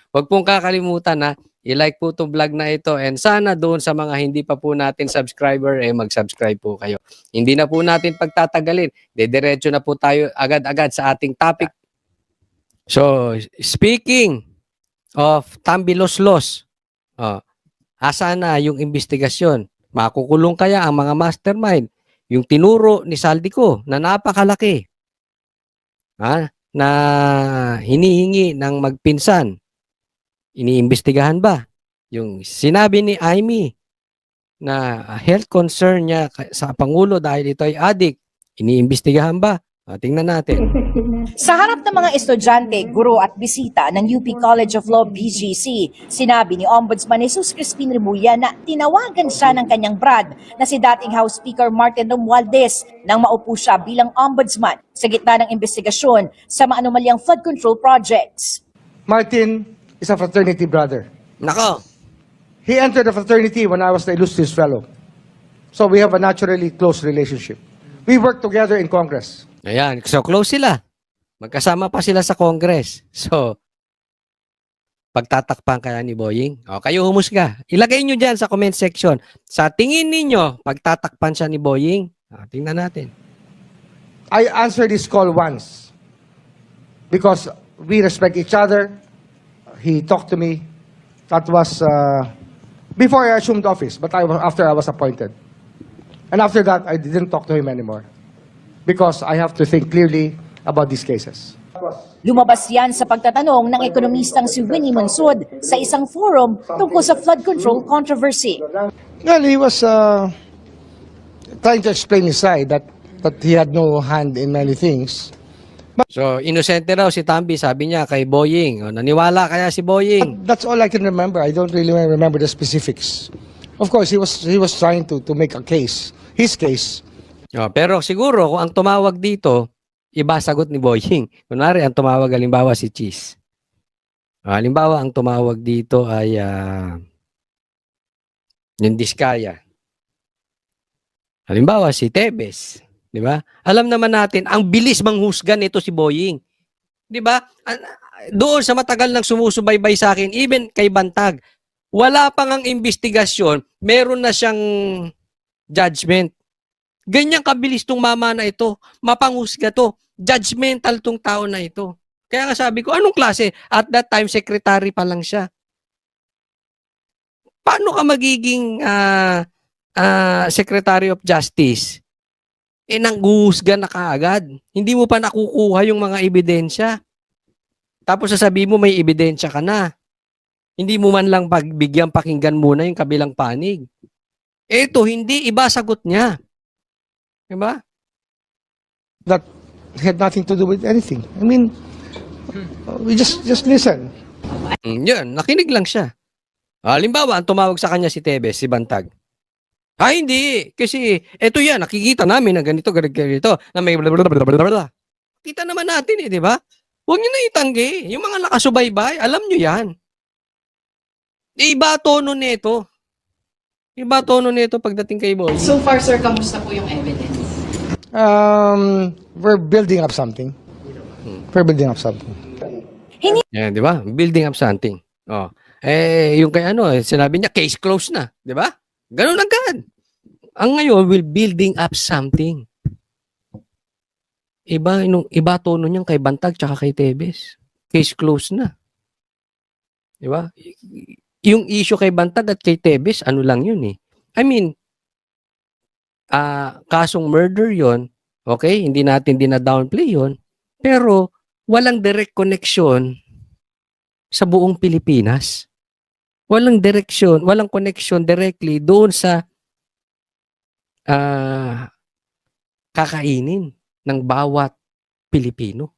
Huwag pong kakalimutan na i-like po itong vlog na ito and sana doon sa mga hindi pa po natin subscriber, mag-subscribe po kayo. Hindi na po natin pagtatagalin. Dediretso na po tayo agad-agad sa ating topic. So, speaking of Tambiloslos, asa na yung investigasyon? Makukulong kaya ang mga mastermind? Yung tinuro ni Saldico na napakalaki, na hinihingi ng magpinsan, iniimbestigahan ba? Yung sinabi ni Amy na health concern niya sa Pangulo dahil ito ay addict, iniimbestigahan ba? Tingnan natin. Sa harap ng mga estudyante, guro at bisita ng UP College of Law BGC, sinabi ni Ombudsman Jesus Crispin Remulla na tinawagan siya ng kanyang brad na si dating House Speaker Martin Romualdez nang maupo siya bilang ombudsman sa gitna ng investigasyon sa maanumalyang flood control projects. Martin is a fraternity brother. Nako. He entered the fraternity when I was the illustrious fellow. So we have a naturally close relationship. We work together in Congress. Ayan, so close sila. Magkasama pa sila sa Congress. So, pagtatakpan kaya ni Boying? O, kayo humusga. Ilagay nyo dyan sa comment section. Sa tingin ninyo, pagtatakpan siya ni Boying? Tingnan natin. I answered this call once because we respect each other. He talked to me. That was before I assumed office, but after I was appointed. And after that, I didn't talk to him anymore because I have to think clearly about these cases. Lumabas yan sa pagtatanong ng ekonomistang si Winnie Monsud sa isang forum tungkol sa flood control controversy. Well, he was trying to explain his side that he had no hand in many things. So, inosente raw si Tambi, sabi niya kay Boying. O, naniwala kaya si Boying? That's all I can remember. I don't really remember the specifics. Of course, he was trying to make a case, his case. Pero siguro, kung ang tumawag dito, iba sagot ni Boying. Kunwari, ang tumawag halimbawa si Cheese. Halimbawa, ang tumawag dito ay yung Diskaya. Halimbawa, si Tebes. Di ba? Alam naman natin, ang bilis manghusga nito si Boying. Di ba? Doon sa matagal nang sumusubaybay sa akin, even kay Bantag, wala pang ang investigasyon, meron na siyang judgment. Ganyang kabilis tong mama na ito. Mapanghusga to. Judgmental tong tao na ito. Kaya nga sabi ko, anong klase? At that time, secretary pa lang siya. Paano ka magiging Secretary of Justice? Nangguhusga na kaagad. Hindi mo pa nakukuha yung mga ebidensya. Tapos sasabihin mo may ebidensya ka na. Hindi mo man lang pagbigyan pakinggan muna yung kabilang panig. Ito, hindi. Iba sagot niya. Diba? That had nothing to do with anything. I mean, we just listen. Yun, nakinig lang siya. Halimbawa, ang tumawag sa kanya si Tebes, si Bantag. Hindi. Kasi, eto yan, nakikita namin na ganito, na may blablabla. Kita naman natin di ba? Huwag nyo na itanggi. Yung mga nakasubaybay, alam nyo yan. Iba tono nito. Iba tono nito pagdating kay Boy. So far, sir, kamusta po yung evidence? We're building up something. We're building up something. Yan, di ba? Building up something. Yung kay sinabi niya, case closed na. Di ba? Ganun agad. Ang ngayon, will building up something. Iba tono niyang kay Bantag tsaka kay Tebes. Case closed na. Di ba? Yung issue kay Bantag at kay Tebes, ano lang yun eh. I mean, kasong murder yon, okay? Hindi natin dina-downplay yon, pero walang direct connection sa buong Pilipinas. Walang connection directly doon sa kakainin ng bawat Pilipino.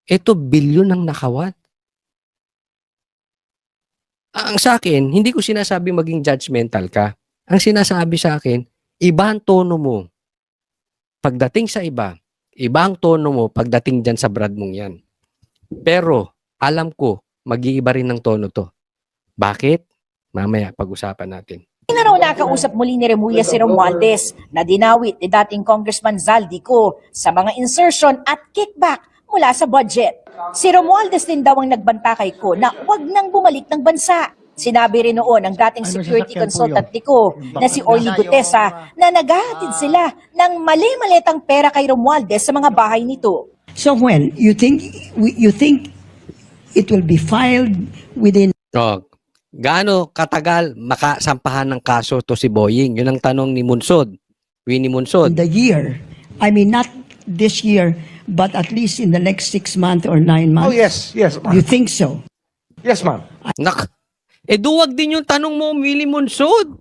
Ito, bilyon ang nakawat. Ang sa akin, hindi ko sinasabi maging judgmental ka. Ang sinasabi sa akin, iba ang tono mo pagdating sa iba. Iba ang tono mo pagdating dyan sa brad mong yan. Pero, alam ko, mag-iiba rin ng tono to. Bakit? Mamaya, pag-usapan natin. Hindi na raw nakausap muli ni Remulla si Romualdez na dinawit ni dating Congressman Zaldico sa mga insertion at kickback mula sa budget. Si Romualdez din daw ang nagbanta kay Ko na huwag nang bumalik ng bansa. Sinabi rin noon ng dating security consultant ni Ko na si Orly Gutesa na naghahatid sila ng mali-malitang pera kay Romualdez sa mga bahay nito. So when you think it will be filed within Oh, gaano katagal makasampahan ng kaso to si Boying? Yun ang tanong ni Munsod. Winnie Munsod. the year, I mean not this year, but at least in the next 6 months or 9 Oh, months. yes, yes, You ma'am. think so? Yes, ma'am. Duwag din yung tanong mo, Willie Munsod.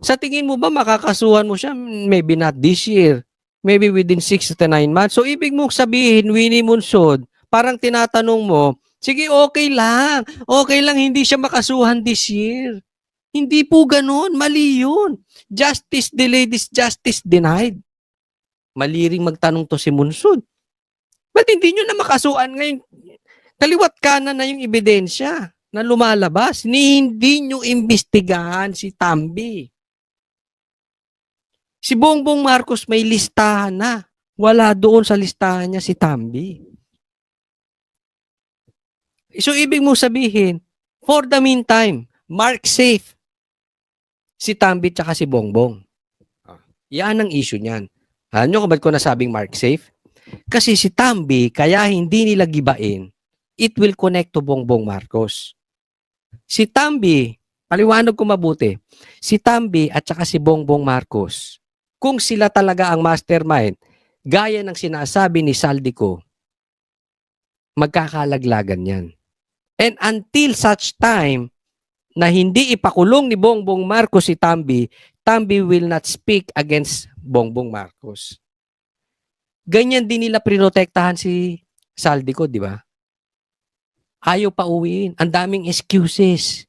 Sa tingin mo ba makakasuhan mo siya? Maybe not this year. Maybe within 6 to 9 months. So, ibig mong sabihin, Willie Munsod, parang tinatanong mo, sige, okay lang. Okay lang, hindi siya makasuhan this year. Hindi po ganun. Mali yun. Justice delayed is justice denied. Mali ring magtanong to si Munsod. Ba't hindi nyo na makasuhan ngayon? Kaliwat kanan na yung ebidensya na lumalabas. Hindi nyo imbestigahan si Tambi. Si Bongbong Marcos may listahan na. Wala doon sa listahan niya si Tambi. So, ibig mo sabihin, for the meantime, mark safe si Tambi tsaka si Bongbong. Yan ang issue niyan. Alam nyo kung ba't ko nasabing mark safe? Kasi si Tambi, kaya hindi nila gibain, it will connect to Bongbong Marcos. Si Tambi, paliwanag ko mabuti, si Tambi at saka si Bongbong Marcos, kung sila talaga ang mastermind, gaya ng sinasabi ni Saldico, magkakalaglagan yan. And until such time na hindi ipakulong ni Bongbong Marcos si Tambi, Tambi will not speak against Bongbong Marcos. Ganyan din nila prinotektahan si Saldico, di ba? Ayaw pa uwiin. Ang daming excuses.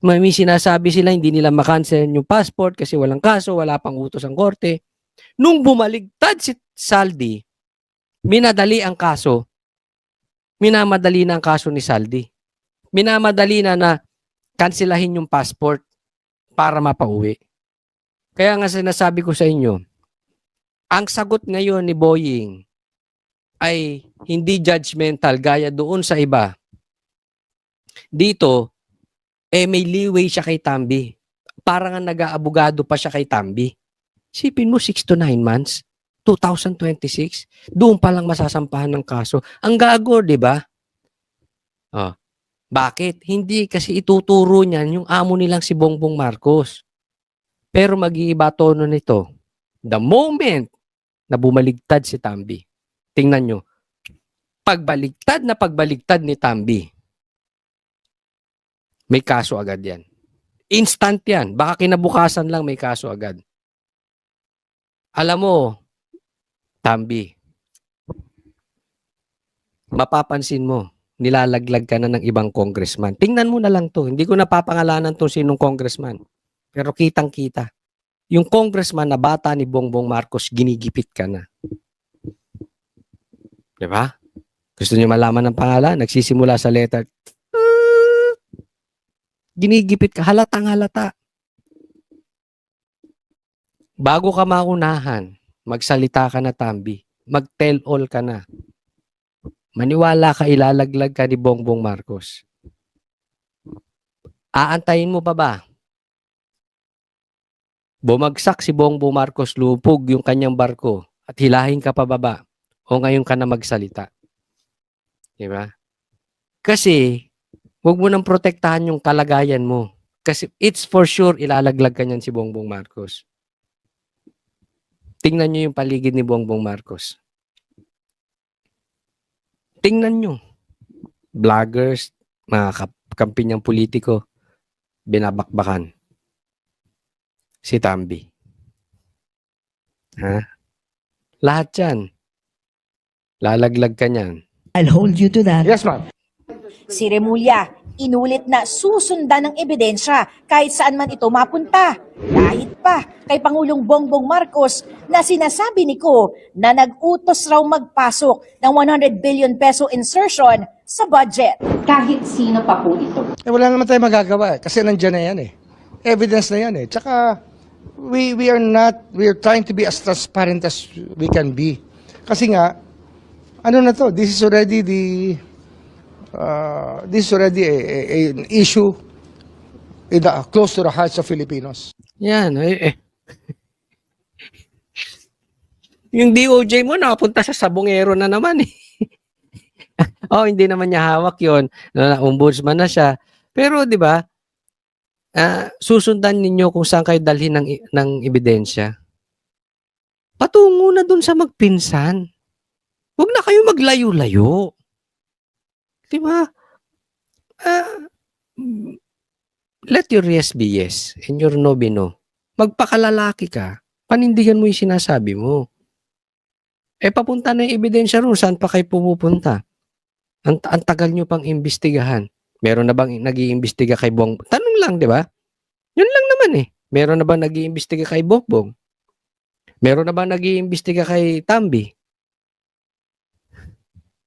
May sinasabi sila hindi nila makancel yung passport kasi walang kaso, wala pang utos ang korte. Nung bumaligtad si Saldi, minadali ang kaso. Minamadali na ang kaso ni Saldi. Minamadali na kanselahin yung passport para mapauwi. Kaya nga sinasabi ko sa inyo, ang sagot ngayon ni Boying ay hindi judgmental gaya doon sa iba. Dito, may leeway siya kay Tambi. Parang nga nag-aabogado pa siya kay Tambi. Sipin mo, 6 to 9 months, 2026, doon pa lang masasampahan ng kaso. Ang gago, di ba? Oh. Bakit? Hindi kasi ituturo niyan yung amo nilang si Bongbong Marcos. Pero mag-iiba tono nito. The moment na bumaligtad si Tambi, tingnan nyo, pagbaligtad ni Tambi, may kaso agad yan. Instant yan. Baka kinabukasan lang may kaso agad. Alam mo, Tambi, mapapansin mo, nilalaglag ka na ng ibang congressman. Tingnan mo na lang to. Hindi ko napapangalanan to sinong congressman. Pero kitang-kita. Yung congressman na bata ni Bongbong Marcos, ginigipit ka na. Diba? Gusto niyo malaman ng pangalan? Nagsisimula sa letter. Ginigipit ka. Halatang halata. Bago ka maunahan, magsalita ka na, Tambi. Mag-tell all ka na. Maniwala ka, ilalaglag ka ni Bongbong Marcos. Aantayin mo pa ba? Bumagsak si Bongbong Marcos, lupog yung kanyang barko at hilahin ka pa baba o ngayon ka na magsalita. Diba? Kasi, huwag mo nang protektahan yung kalagayan mo. Kasi it's for sure ilalaglag ka niyan si Bongbong Marcos. Tingnan nyo yung paligid ni Bongbong Marcos. Tingnan nyo. Vloggers, mga kampi niyang politiko, binabakbakan. Si Tambi. Ha? Lahat yan. Lalaglag ka niyan. I'll hold you to that. Yes, ma'am. Si Remulla, inulit na susundan ng ebidensya kahit saan man ito mapunta. Kahit pa kay Pangulong Bongbong Marcos na sinasabi ni Ko na nag-utos raw magpasok ng 100 billion peso insertion sa budget. Kahit sino pa po ito. Wala naman tayo magagawa kasi nandiyan na yan eh. Evidence na yan eh. Tsaka, we are trying to be as transparent as we can be. Kasi nga, ano na to? This is already an issue close to the hearts of Filipinos. Yan. Yung DOJ mo napunta sa sabongero na naman eh. Oh, hindi naman niya hawak 'yon. Ombudsman na siya. Pero 'di ba? Susundan ninyo kung saan kayo dalhin ng ebidensya. Patungo na dun sa magpinsan. Huwag na kayo maglayo-layo. 'Di ba? Let your yes be yes and your no be no. Magpakalalaki ka. Panindigan mo yung sinasabi mo. Papunta na yung ebidensya ron. Saan pa kayo pumupunta? Ang tagal nyo pang imbestigahan. Meron na bang nag-iimbestiga kay Bongbong? Tanong lang, di ba? Yun lang naman eh. Meron na bang nag-iimbestiga kay Bongbong? Meron na bang nag-iimbestiga kay Tambi?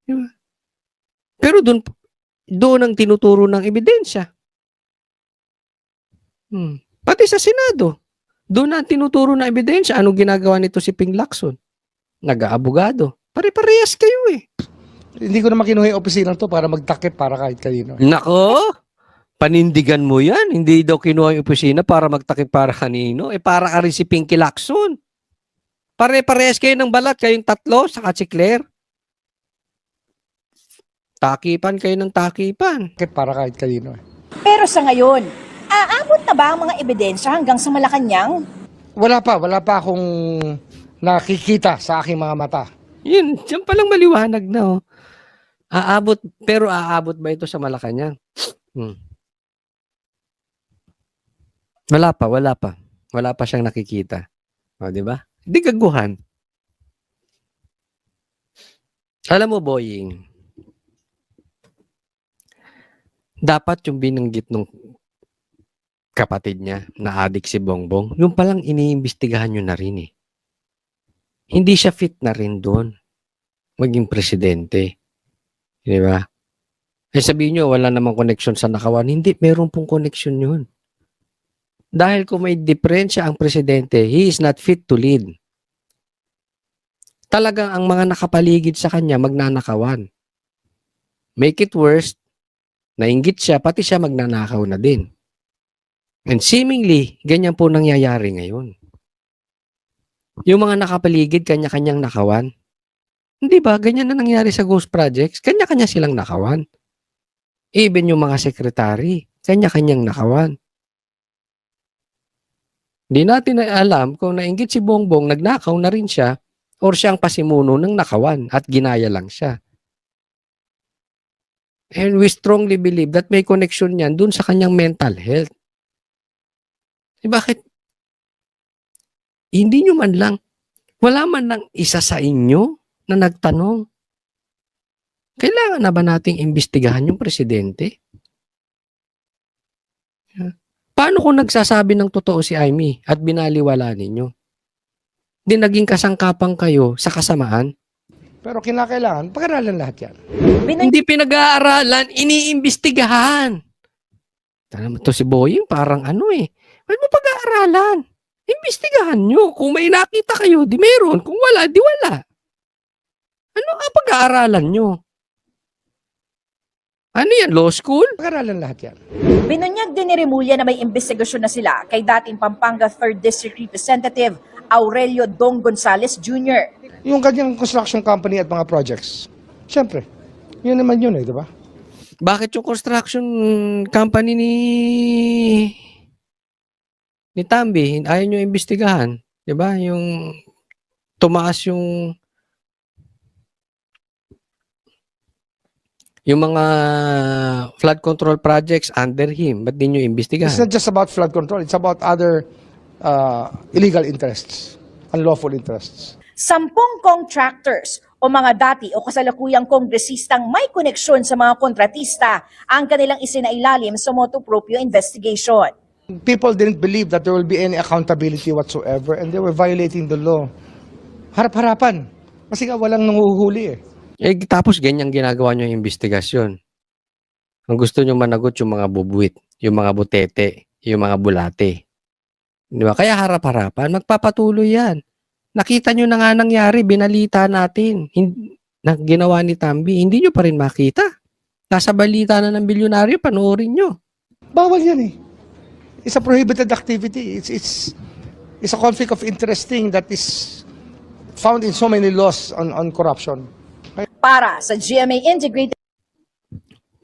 Diba? Pero doon ang tinuturo ng ebidensya. Pati sa Senado, doon ang tinuturo ng ebidensya. Anong ginagawa nito si Ping Lacson? Nag-aabogado. Pare-parehas kayo eh. Hindi ko naman kinuha yung opisina to para magtakip para kahit kanino. Nako, panindigan mo yan. Hindi daw kinuha yung opisina para magtakip para kanino. Para ka rin si Pinky Lacson. Pare-parehas kayo ng balat. Kayong tatlo, saka si Claire. Takipan kayo ng takipan. Takip para kahit kanino. Pero sa ngayon, aabot na ba ang mga ebidensya hanggang sa Malacanang? Wala pa akong nakikita sa aking mga mata. Yun, dyan palang maliwanag na. Pero aabot ba ito sa Malacanang? Wala pa. Wala pa siyang nakikita. O, di ba? Di gaguhan. Alam mo, Boying, dapat yung binanggit nung kapatid niya na adik si Bongbong, yung palang iniimbestigahan nyo na rin eh. Hindi siya fit na rin doon maging presidente. Di ba? Sabihin nyo, wala namang connection sa nakawan. Hindi, meron pong connection yun. Dahil kung may diferensya ang presidente, he is not fit to lead. Talagang ang mga nakapaligid sa kanya magnanakawan. Make it worse, nainggit siya, pati siya magnanakaw na din. And seemingly, ganyan po nangyayari ngayon. Yung mga nakapaligid, kanya-kanyang nakawan. Hindi ba? Ganyan na nangyari sa ghost projects. Kanya-kanya silang nakawan. Even yung mga sekretary, kanya-kanyang nakawan. Hindi natin alam kung nainggit si Bongbong, nagnakaw na rin siya, or siyang pasimuno ng nakawan at ginaya lang siya. And we strongly believe that may connection yan dun sa kanyang mental health. Bakit? Hindi nyo man lang, wala man lang isa sa inyo na nagtanong, kailangan na ba nating imbestigahan yung presidente? Paano kung nagsasabi ng totoo si Amy at binaliwala ninyo? Di naging kasangkapan kayo sa kasamaan? Pero kinakailangan, pag-aralan lahat yan. Hindi pinag-aaralan, iniimbestigahan. Tama to si Boying, parang ano eh. Ba't mo pag-aaralan? Imbestigahan nyo. Kung may nakita kayo, di meron. Kung wala, di wala. Ano ang pag-aaralan nyo? Ano yan, law school? Pag-aralan lahat yan. Binunyag din ni Remulla na may investigasyon na sila kay dating Pampanga 3rd District Representative Aurelio Dong Gonzales Jr. Yung kanyang construction company at mga projects. Siyempre, yun naman yun eh, di ba? Bakit yung construction company ni Tambi, ayaw nyo imbestigahan? Di ba? Yung tumaas yung mga flood control projects under him. Ba't di nyo It's imbestigahan? not just about flood control. It's about other illegal interests, unlawful interests. 10 contractors o mga dati o kasalukuyang kongresistang may koneksyon sa mga kontratista ang kanilang isinailalim sa motu proprio investigation. People didn't believe that there will be any accountability whatsoever and they were violating the law. Harap-harapan. Kasi nga walang nanguhuli eh. Tapos ganyan ginagawa nyo yung investigasyon. Ang gusto nyo managot yung mga bubuit, yung mga butete, yung mga bulate. Di ba? Kaya harap-harapan, magpapatuloy yan. Nakita nyo na nga nangyari, binalita natin. na ginawa ni Tambi, hindi nyo pa rin makita. Nasa balita na ng bilyonaryo, panoorin nyo. Bawal yan eh. It's a prohibited activity. It's a conflict of interest thing that is found in so many laws on corruption. Para sa GMA Integrated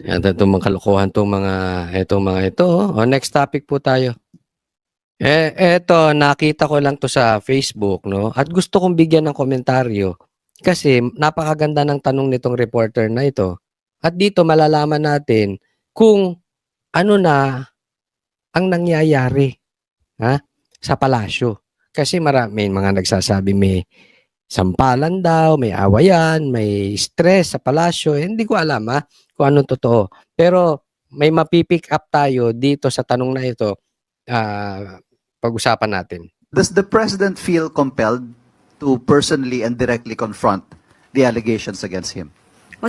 Yan, itong mga kalokohan, itong mga ito. O, next topic po tayo. Eto, nakita ko lang to sa Facebook, no? At gusto kong bigyan ng komentaryo kasi napakaganda ng tanong nitong reporter na ito. At dito malalaman natin kung ano na ang nangyayari sa palasyo. Kasi may mga nagsasabi may sampalan daw, may awayan, may stress sa palasyo. Hindi ko alam kung anong totoo. Pero may mapipick up tayo dito sa tanong na ito. Pag-usapan natin. Does the president feel compelled to personally and directly confront the allegations against him?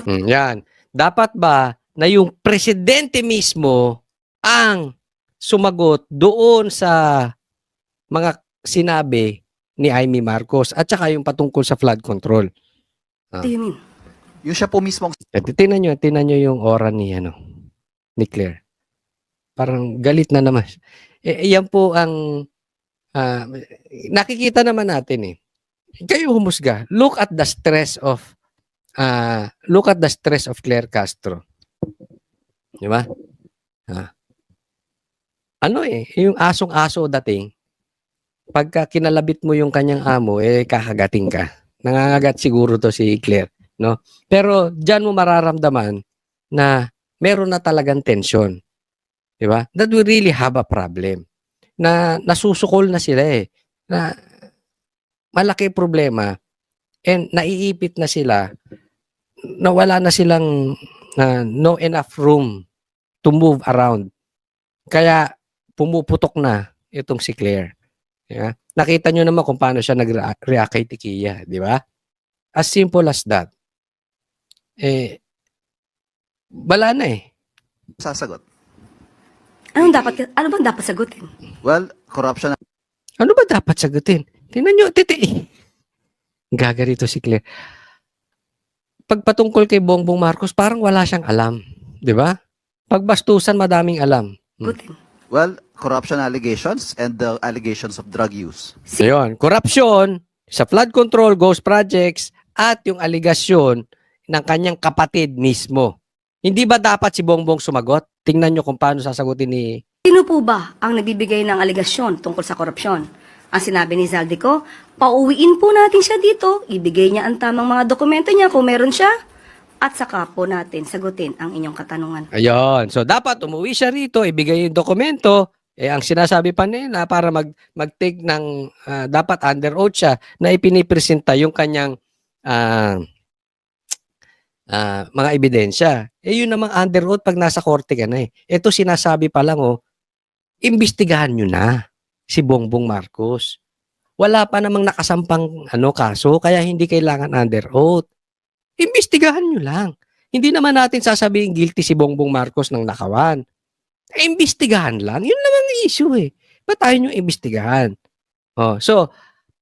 Yan. Dapat ba na yung presidente mismo ang sumagot doon sa mga sinabi ni Amy Marcos at saka yung patungkol sa flood control? What do you mean? Yung siya po mismong Tingnan nyo yung aura ni Claire. Parang galit na naman. Yan po ang nakikita naman natin eh. Kayo humusga. Look at the stress of Claire Castro. Di ba? Yung asong-aso dating, pagka kinalabit mo yung kanyang amo, kakagating ka. Nangangagat siguro to si Claire, no? Pero diyan mo mararamdaman na meron na talagang tension. Di ba? That we really have a problem. Na nasusukol na sila na malaki problema and naiipit na sila na wala na silang no enough room to move around. Kaya pumuputok na itong si Claire. Yeah? Nakita nyo naman kung paano siya nag-react kay Tikia, di ba? As simple as that. Wala na sasagot. Ano bang dapat sagutin? Well, corruption Ano ba dapat sagutin? Tingnan nyo, gagarito si Claire. Pagpatungkol kay Bongbong Marcos, parang wala siyang alam. Di ba? Pagbastusan, madaming alam. Sagutin. Well, corruption allegations and the allegations of drug use. So yun, corruption, sa flood control, ghost projects, at yung aligasyon ng kanyang kapatid mismo. Hindi ba dapat si Bongbong sumagot? Tingnan nyo kung paano sasagutin ni... Sino po ba ang nagbibigay ng aligasyon tungkol sa korupsyon? Ang sinabi ni Zaldico, pauwiin po natin siya dito, ibigay niya ang tamang mga dokumento niya kung meron siya, at saka po natin sagutin ang inyong katanungan. Ayun. So, dapat umuwi siya rito, ibigay yung dokumento. Ang sinasabi pa nila para mag-take ng, dapat under oath siya, na ipinipresenta yung kanyang mga ebidensya. Yun namang under oath pag nasa korte ka na Ito sinasabi pa lang, imbestigahan nyo na si Bongbong Marcos. Wala pa namang nakasampang kaso, kaya hindi kailangan under oath. Imbestigahan nyo lang. Hindi naman natin sasabihin guilty si Bongbong Marcos ng nakawan. Imbestigahan lang. Yun naman ang issue Ba't tayo nyo imbestigahan? So,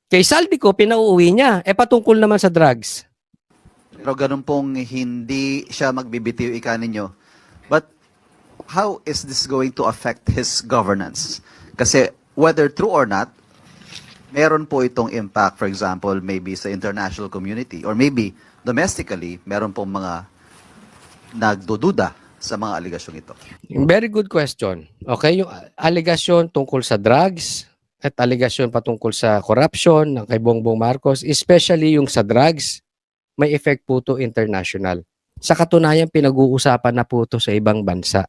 kay Zaldico, pinauuwi niya. Patungkol naman sa drugs. Pero ganun pong hindi siya magbibitiw ika ninyo. But how is this going to affect his governance? Kasi whether true or not, meron po itong impact, for example, maybe sa international community or maybe domestically, meron pong mga nagdududa sa mga aligasyong ito. Very good question. Okay, yung aligasyon tungkol sa drugs at aligasyon patungkol sa corruption ng kay Bongbong Marcos, especially yung sa drugs, may effect po to international. Sa katunayan, pinag-uusapan na po to sa ibang bansa.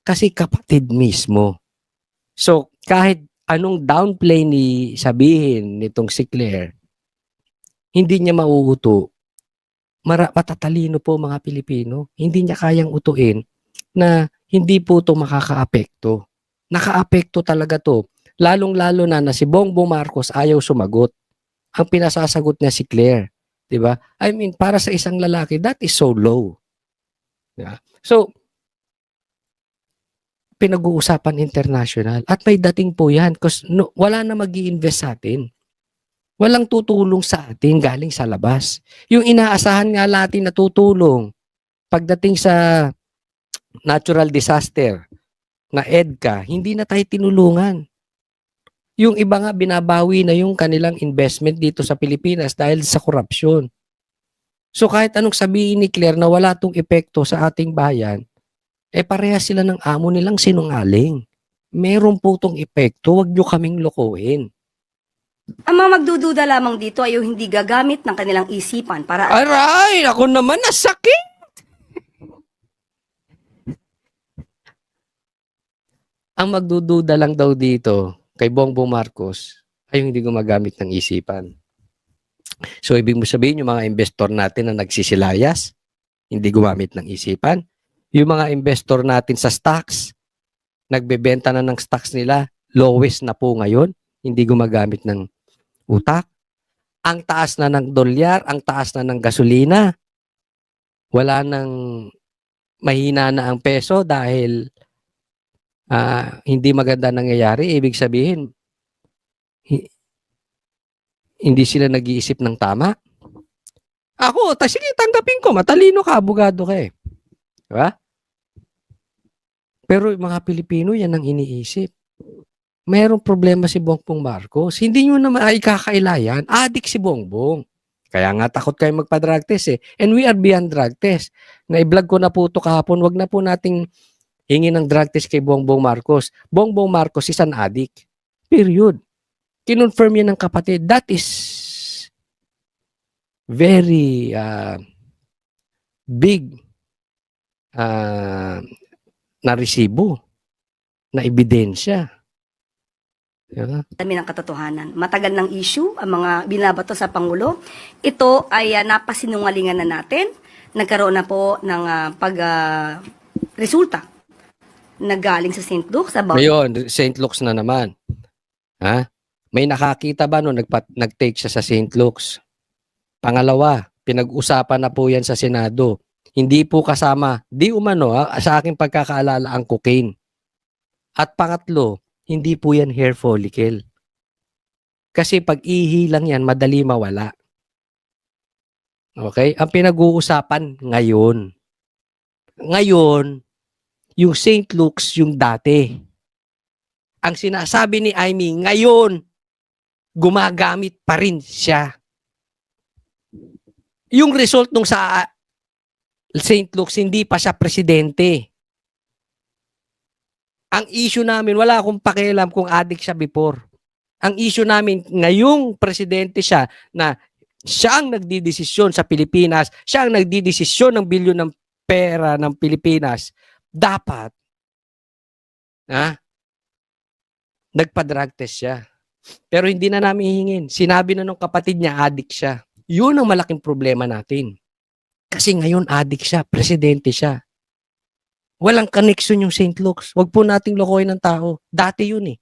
Kasi kapatid mismo. So, kahit anong downplay ni sabihin nitong si Claire, hindi niya mauuto. Matatalino po mga Pilipino. Hindi niya kayang utuin na hindi po to makakaapekto. Nakaapekto talaga to. Lalong-lalo na si Bongbong Marcos ayaw sumagot. Ang pinasasagot niya si Claire. Diba? I mean, para sa isang lalaki, that is so low. Diba? So, pinag-uusapan international. At may dating po yan. Kasi wala na mag-i-invest sa atin. Walang tutulong sa atin galing sa labas. Yung inaasahan nga natin na tutulong pagdating sa natural disaster na EDCA, hindi na tayo tinulungan. Yung iba nga binabawi na yung kanilang investment dito sa Pilipinas dahil sa korupsyon. So kahit anong sabihin ni Claire na wala tong epekto sa ating bayan, parehas sila ng amo nilang sinungaling. Meron po tong epekto, wag nyo kaming lokohin. Ang mga magdududa lamang dito ay yung hindi gagamit ng kanilang isipan para Aray, ako naman nasakit. Ang magdududa lang daw dito kay Bongbong Marcos ay yung hindi gumagamit ng isipan. So, ibig mo sabihin, yung mga investor natin na nagsisilayas, hindi gumamit ng isipan. Yung mga investor natin sa stocks, nagbebenta na ng stocks nila, lowest na po ngayon, hindi gumagamit ng utak. Ang taas na ng dolyar, ang taas na ng gasolina. Wala nang mahina na ang peso dahil hindi maganda nangyayari. Ibig sabihin, hindi sila nag-iisip ng tama. Ako, sige, tanggapin ko. Matalino ka, abogado ka eh. Diba? Pero yung mga Pilipino, yan ang iniisip. Mayroong problema si Bongbong Marcos. Hindi nyo naman ikakailayan. Adik si Bongbong. Kaya nga takot kayo magpa-drug test eh. And we are beyond drug test. Na-vlog ko na po ito kahapon. Wag na po nating hingi ng drug test kay Bongbong Marcos. Bongbong Marcos is an addict. Period. Kinonfirm yan ng kapatid. That is very big na resibo, na ebidensya. Yeah. dami ng katotohanan. Matagal ng issue ang mga binabato sa Pangulo. Ito ay napasinungalingan na natin. Nagkaroon na po ng resulta na galing sa St. Luke's about Ngayon, St. Luke's na naman. Ha? May nakakita ba no nag-take siya sa St. Luke's? Pangalawa, pinag-usapan na po yan sa Senado. Hindi po kasama, di umano sa aking pagkakaalala ang cocaine. At pangatlo, hindi po yan hair follicle. Kasi pag ihi lang yan, madali mawala. Okay? Ang pinag-uusapan ngayon. Ngayon, yung St. Luke's yung dati. Ang sinasabi ni Amy, ngayon, gumagamit pa rin siya. Yung result nung sa St. Luke's, hindi pa siya presidente. Ang issue namin, wala akong pakialam kung addict siya before. Ang issue namin, ngayong presidente siya na siya ang nagdidesisyon sa Pilipinas, siya ang nagdidesisyon ng bilyon ng pera ng Pilipinas, dapat nagpa-drug test siya. Pero hindi na namin hihingin. Sinabi na nung kapatid niya, addict siya. Yun ang malaking problema natin. Kasi ngayon addict siya, presidente siya. Walang connection yung St. Luke's. Huwag po nating lokohin ng tao. Dati yun eh.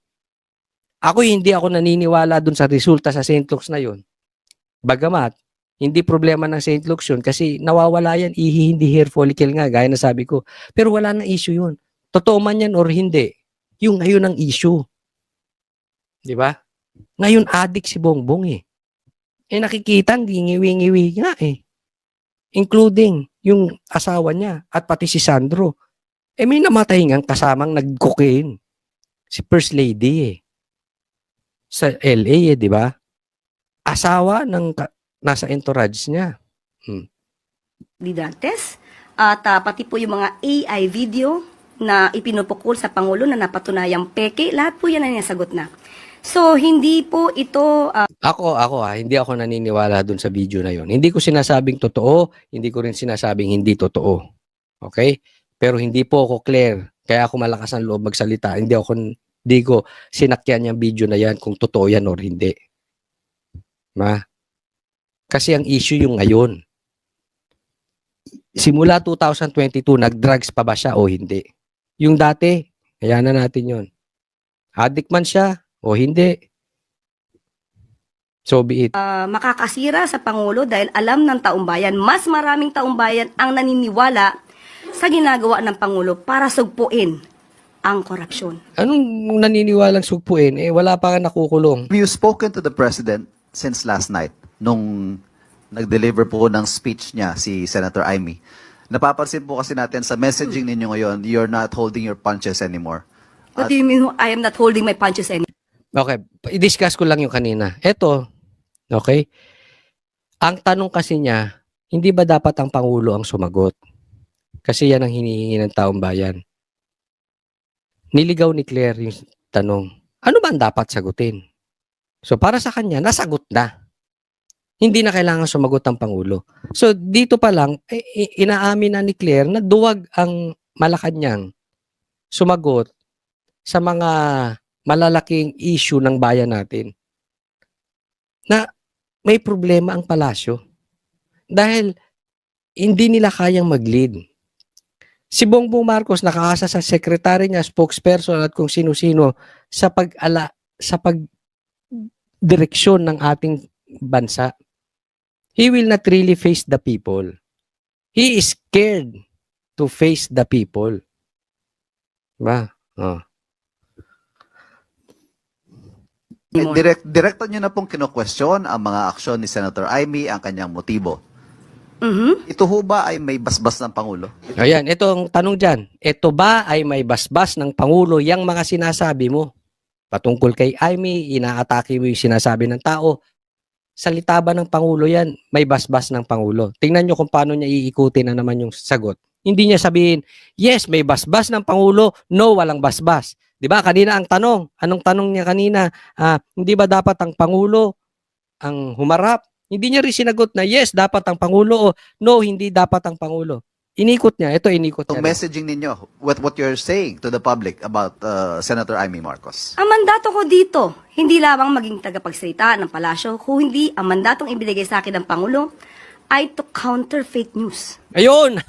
Hindi ako naniniwala dun sa resulta sa St. Luke's na yun. Bagamat, hindi problema ng St. Luke's yun kasi nawawala yan, hindi hair follicle nga, gaya na sabi ko. Pero wala nang issue yun. Totoo man yan or hindi, yung ngayon ang issue. Di ba? Ngayon addict si Bongbong eh. Nakikita, ngiwi-ngiwi nga eh. Including yung asawa niya at pati si Sandro. May namatay ngang kasamang nag-cocaine. Si First Lady eh. Sa LA eh, di ba? Asawa ng nasa entourage niya. Didantes at pati po yung mga AI video na ipinupukol sa Pangulo na napatunayang peke, lahat po yan ay nasagot na. So, hindi po ito Hindi ako naniniwala dun sa video na yon. Hindi ko sinasabing totoo, hindi ko rin sinasabing hindi totoo. Okay? Pero hindi po ako clear. Kaya ako malakas ang loob magsalita. Hindi ko sinakyan yung video na yan kung totoo yan or hindi. Kasi ang issue yung ngayon. Simula 2022, nag-drugs pa ba siya o hindi? Yung dati, kaya na natin yun. Addict man siya o hindi. So be it. makakasira sa Pangulo dahil alam ng taumbayan, mas maraming taumbayan ang naniniwala sa ginagawa ng Pangulo para sugpuin ang korupsyon. Anong naniniwalang sugpuin? Wala pa nga nakukulong. Have you spoken to the President since last night, nung nag-deliver po ng speech niya si Senator Amy, napapansin po kasi natin sa messaging ninyo ngayon, you're not holding your punches anymore. What do you mean I am not holding my punches anymore? Okay, i-discuss ko lang yung kanina. Eto, okay? Ang tanong kasi niya, hindi ba dapat ang Pangulo ang sumagot? Kasi yan ang hinihingi ng taong bayan. Niligaw ni Claire yung tanong, ano ba ang dapat sagutin? So para sa kanya, nasagot na. Hindi na kailangan sumagot ang Pangulo. So dito pa lang, inaamin na ni Claire na duwag ang Malacanang sumagot sa mga malalaking issue ng bayan natin. Na may problema ang palasyo. Dahil hindi nila kayang mag-lead. Si Bongbong Marcos nakaasa sa sekretary niya, spokesperson at kung sino-sino sa pagdireksyon ng ating bansa. He will not really face the people. He is scared to face the people. Diba? Oh. Direkta nyo na pong kino-question ang mga aksyon ni Senator Amy, ang kanyang motibo. Ito ho ba ay may basbas ng Pangulo? Ayan, ito ang tanong dyan. Ito ba ay may basbas ng Pangulo yang mga sinasabi mo? Patungkol kay Amy, inaatake mo yung sinasabi ng tao. Salita ba ng Pangulo yan? May basbas ng Pangulo. Tingnan nyo kung paano niya iikutin na naman yung sagot. Hindi niya sabihin, yes, may basbas ng Pangulo, no, walang basbas. Di ba? Kanina ang tanong. Anong tanong niya kanina? Hindi ba dapat ang Pangulo ang humarap? Hindi niya rin sinagot na yes, dapat ang Pangulo o no, hindi dapat ang Pangulo. Inikot niya. Ito, inikot Itong niya. messaging ninyo, what you're saying to the public about Senator Amy Marcos. Ang mandato ko dito, hindi lamang maging tagapagsalita ng palasyo, kung hindi ang mandatong ibinigay sa akin ng Pangulo ay to counter fake news. Ayun!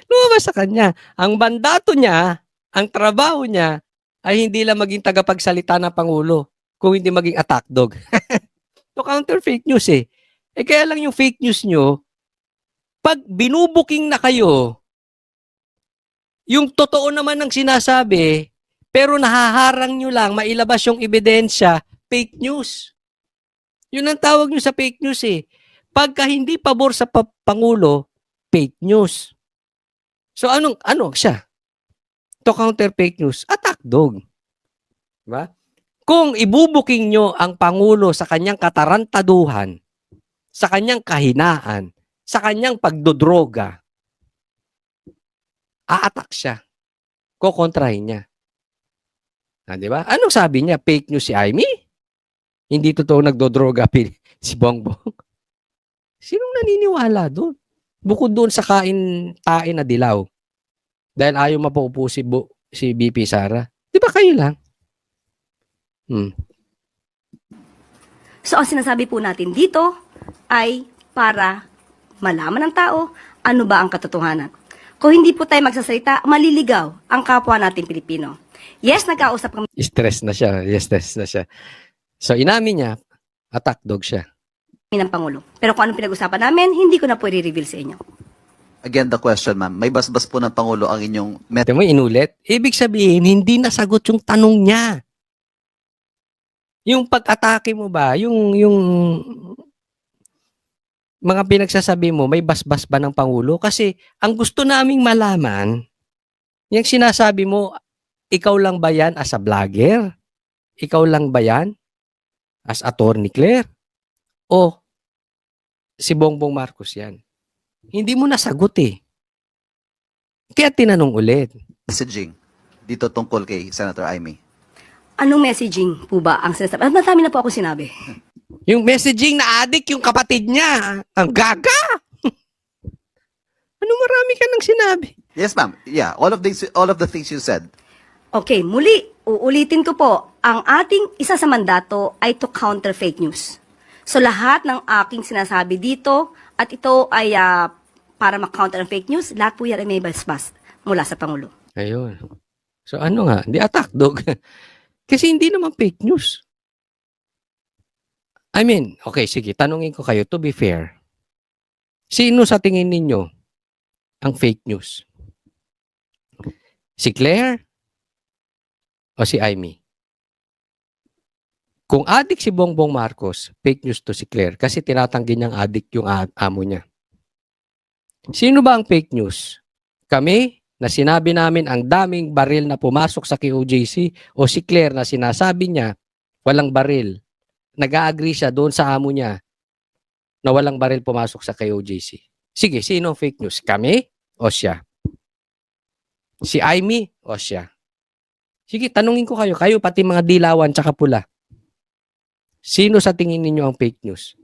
Lumabas sa kanya. Ang mandato niya, ang trabaho niya, ay hindi lang maging tagapagsalita ng Pangulo, kung hindi maging attack dog. To counter fake news eh. Kaya lang yung fake news nyo, pag binubuking na kayo, yung totoo naman ng sinasabi, pero nahaharang nyo lang mailabas yung ebidensya, fake news. Yun ang tawag nyo sa fake news eh. Pagka hindi pabor sa Pangulo, fake news. So ano siya? To counter fake news, attack dog. Diba? Kung ibubuking nyo ang Pangulo sa kanyang katarantaduhan, sa kanyang kahinaan, sa kanyang pagdodroga, a-attack siya. Kokontrahin niya. Di ba? Anong sabi niya? Fake news si Amy? Hindi totoo nagdodroga si Bongbong. Sinong naniniwala doon? Bukod doon sa tain na dilaw. Dahil ayaw mapaupo si BP Sara. Di ba kayo lang? So ang sinasabi po natin dito ay para malaman ng tao ano ba ang katotohanan. Kung hindi po tayo magsasalita, maliligaw ang kapwa natin Pilipino. Yes, nagkausap kami Stress na siya. Yes, stress na siya. So inamin niya, attack dog siya. ng Pangulo. Pero kung anong pinag-usapan namin, hindi ko na po i-reveal sa inyo. Again, the question, ma'am. May basbas po ng Pangulo ang inyong Ito mo, inulit. Ibig sabihin, hindi nasagot yung tanong niya. Yung pag-atake mo ba, yung mga pinagsasabi mo, may basbas ba ng Pangulo? Kasi ang gusto naming malaman, yung sinasabi mo, ikaw lang ba yan as a vlogger? Ikaw lang ba yan as Attorney Claire? O si Bongbong Marcos yan? Hindi mo nasagot eh. Kaya tinanong ulit. messaging dito tungkol kay Senator Amy. Anong messaging po ba ang sinasabi? Madami na po ako sinabi. Yung messaging na addict yung kapatid niya. Ang gaga! Ano marami ka nang sinabi? Yes, ma'am. Yeah, all of the things you said. Okay, muli, uulitin ko po, ang ating isa sa mandato ay to counter fake news. So lahat ng aking sinasabi dito, at ito ay para ma-counter ang fake news, lahat po yan ay may basbas mula sa Pangulo. Ayun. So ano nga, hindi attack dog. Kasi hindi naman fake news. I mean, okay, sige, tanungin ko kayo, to be fair. Sino sa tingin ninyo ang fake news? Si Claire o si Amy? Kung adik si Bongbong Marcos, fake news to si Claire kasi tinatanggi niyang adik yung amo niya. Sino ba ang fake news? Kami na sinabi namin ang daming baril na pumasok sa QJC o si Claire na sinasabi niya walang baril. Nag-a-agree siya doon sa amo niya na walang baril pumasok sa QJC. Sige, sino ang fake news? Kami o siya? Si Amy o siya? Sige, tanungin ko kayo pati mga dilawan tsaka pula. Sino sa tingin ninyo ang fake news?